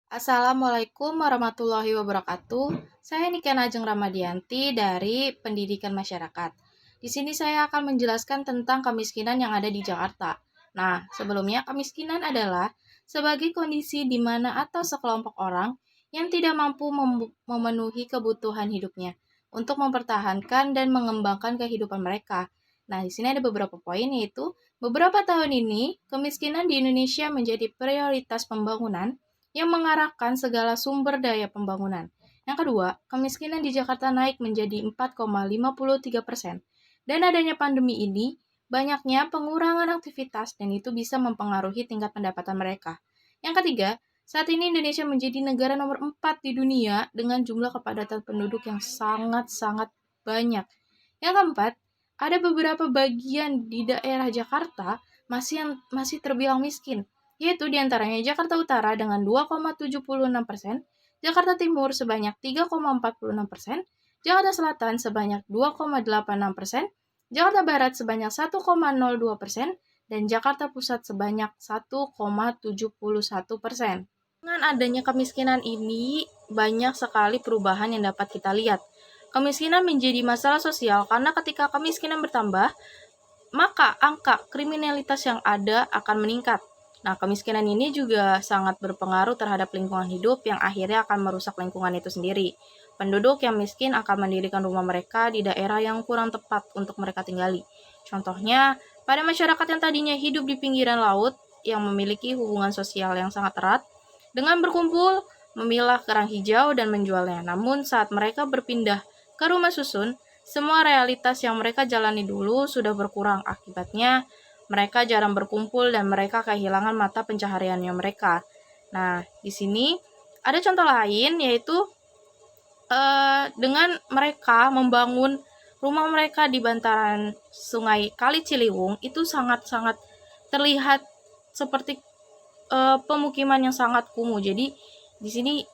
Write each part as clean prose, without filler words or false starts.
Assalamualaikum warahmatullahi wabarakatuh. Saya Niken Ajeng Ramadianti dari Pendidikan Masyarakat. Di sini saya akan menjelaskan tentang kemiskinan yang ada di Jakarta. Nah, sebelumnya kemiskinan adalah sebagai kondisi di mana atau sekelompok orang yang tidak mampu memenuhi kebutuhan hidupnya untuk mempertahankan dan mengembangkan kehidupan mereka. Nah, di sini ada beberapa poin yaitu beberapa tahun ini kemiskinan di Indonesia menjadi prioritas pembangunan yang mengarahkan segala sumber daya pembangunan. Yang kedua, kemiskinan di Jakarta naik menjadi 4,53%. Dan adanya pandemi ini, banyaknya pengurangan aktivitas dan itu bisa mempengaruhi tingkat pendapatan mereka. Yang ketiga, saat ini Indonesia menjadi negara nomor 4 di dunia dengan jumlah kepadatan penduduk yang sangat-sangat banyak. Yang keempat, ada beberapa bagian di daerah Jakarta masih terbilang miskin, yaitu diantaranya Jakarta Utara dengan 2,76%, Jakarta Timur sebanyak 3,46%, Jakarta Selatan sebanyak 2,86%, Jakarta Barat sebanyak 1,02%, dan Jakarta Pusat sebanyak 1,71%. Dengan adanya kemiskinan ini, banyak sekali perubahan yang dapat kita lihat. Kemiskinan menjadi masalah sosial karena ketika kemiskinan bertambah, maka angka kriminalitas yang ada akan meningkat. Nah, kemiskinan ini juga sangat berpengaruh terhadap lingkungan hidup yang akhirnya akan merusak lingkungan itu sendiri. Penduduk yang miskin akan mendirikan rumah mereka di daerah yang kurang tepat untuk mereka tinggali. Contohnya, pada masyarakat yang tadinya hidup di pinggiran laut yang memiliki hubungan sosial yang sangat erat, dengan berkumpul, memilah kerang hijau dan menjualnya. Namun saat mereka berpindah ke rumah susun, semua realitas yang mereka jalani dulu sudah berkurang. Akibatnya, mereka jarang berkumpul dan mereka kehilangan mata pencahariannya mereka. Nah, di sini ada contoh lain yaitu dengan mereka membangun rumah mereka di bantaran sungai Kali Ciliwung itu sangat-sangat terlihat seperti pemukiman yang sangat kumuh. Jadi di sini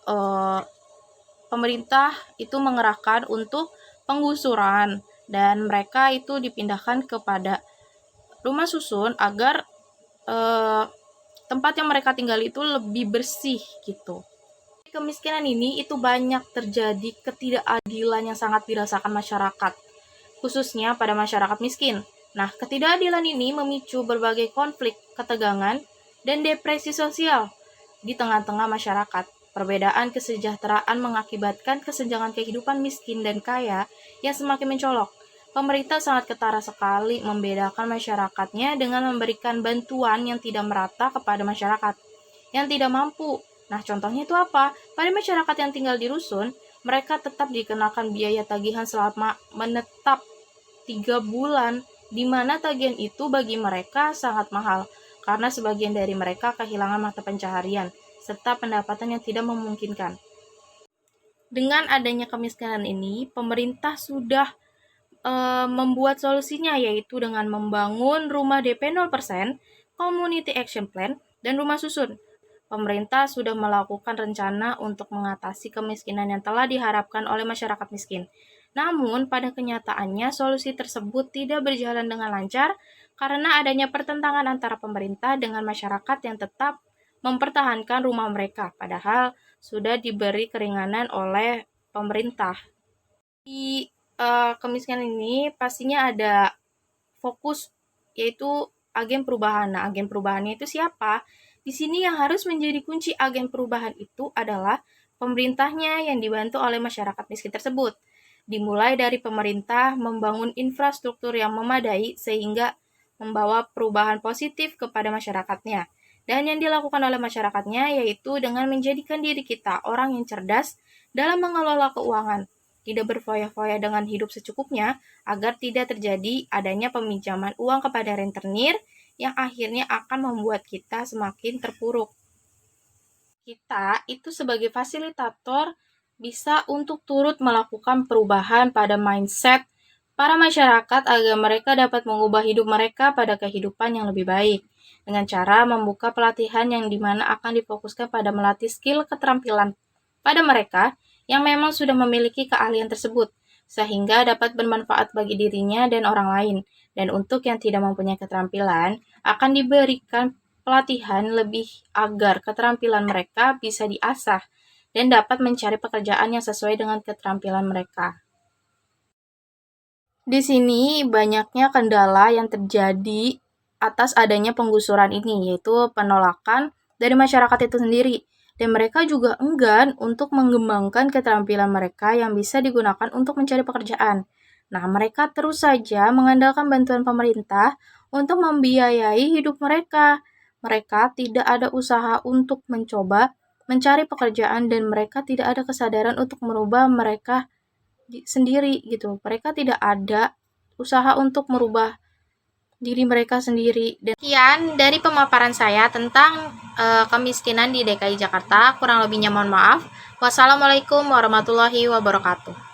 pemerintah itu mengerahkan untuk penggusuran dan mereka itu dipindahkan kepada rumah susun agar tempat yang mereka tinggal itu lebih bersih gitu. Kemiskinan ini itu banyak terjadi ketidakadilan yang sangat dirasakan masyarakat, khususnya pada masyarakat miskin. Nah, ketidakadilan ini memicu berbagai konflik, ketegangan, dan depresi sosial di tengah-tengah masyarakat. Perbedaan kesejahteraan mengakibatkan kesenjangan kehidupan miskin dan kaya yang semakin mencolok. Pemerintah sangat ketara sekali membedakan masyarakatnya dengan memberikan bantuan yang tidak merata kepada masyarakat yang tidak mampu. Nah, contohnya itu apa? Pada masyarakat yang tinggal di rusun, mereka tetap dikenakan biaya tagihan selama menetap 3 bulan, di mana tagihan itu bagi mereka sangat mahal, karena sebagian dari mereka kehilangan mata pencaharian, serta pendapatan yang tidak memungkinkan. Dengan adanya kemiskinan ini, pemerintah sudah membuat solusinya, yaitu dengan membangun rumah DP 0%, Community Action Plan, dan rumah susun. Pemerintah sudah melakukan rencana untuk mengatasi kemiskinan yang telah diharapkan oleh masyarakat miskin. Namun, pada kenyataannya solusi tersebut tidak berjalan dengan lancar karena adanya pertentangan antara pemerintah dengan masyarakat yang tetap mempertahankan rumah mereka, padahal sudah diberi keringanan oleh pemerintah. Di kemiskinan ini pastinya ada fokus, yaitu agen perubahan. Nah, agen perubahannya itu siapa? Di sini yang harus menjadi kunci agen perubahan itu adalah pemerintahnya yang dibantu oleh masyarakat miskin tersebut. Dimulai dari pemerintah membangun infrastruktur yang memadai sehingga membawa perubahan positif kepada masyarakatnya. Dan yang dilakukan oleh masyarakatnya yaitu dengan menjadikan diri kita orang yang cerdas dalam mengelola keuangan, tidak berfoya-foya dengan hidup secukupnya, agar tidak terjadi adanya peminjaman uang kepada rentenir yang akhirnya akan membuat kita semakin terpuruk. Kita itu sebagai fasilitator bisa untuk turut melakukan perubahan pada mindset para masyarakat agar mereka dapat mengubah hidup mereka pada kehidupan yang lebih baik dengan cara membuka pelatihan yang dimana akan difokuskan pada melatih skill keterampilan pada mereka yang memang sudah memiliki keahlian tersebut, sehingga dapat bermanfaat bagi dirinya dan orang lain. Dan untuk yang tidak mempunyai keterampilan, akan diberikan pelatihan lebih agar keterampilan mereka bisa diasah dan dapat mencari pekerjaan yang sesuai dengan keterampilan mereka. Di sini banyaknya kendala yang terjadi atas adanya penggusuran ini, yaitu penolakan dari masyarakat itu sendiri. Dan mereka juga enggan untuk mengembangkan keterampilan mereka yang bisa digunakan untuk mencari pekerjaan. Nah, mereka terus saja mengandalkan bantuan pemerintah untuk membiayai hidup mereka. Mereka tidak ada usaha untuk mencoba mencari pekerjaan dan mereka tidak ada kesadaran untuk merubah mereka sendiri gitu. Mereka tidak ada usaha untuk merubah diri mereka sendiri. Dan sekian dari pemaparan saya tentang kemiskinan di DKI Jakarta. Kurang lebihnya mohon maaf. Wassalamualaikum warahmatullahi wabarakatuh.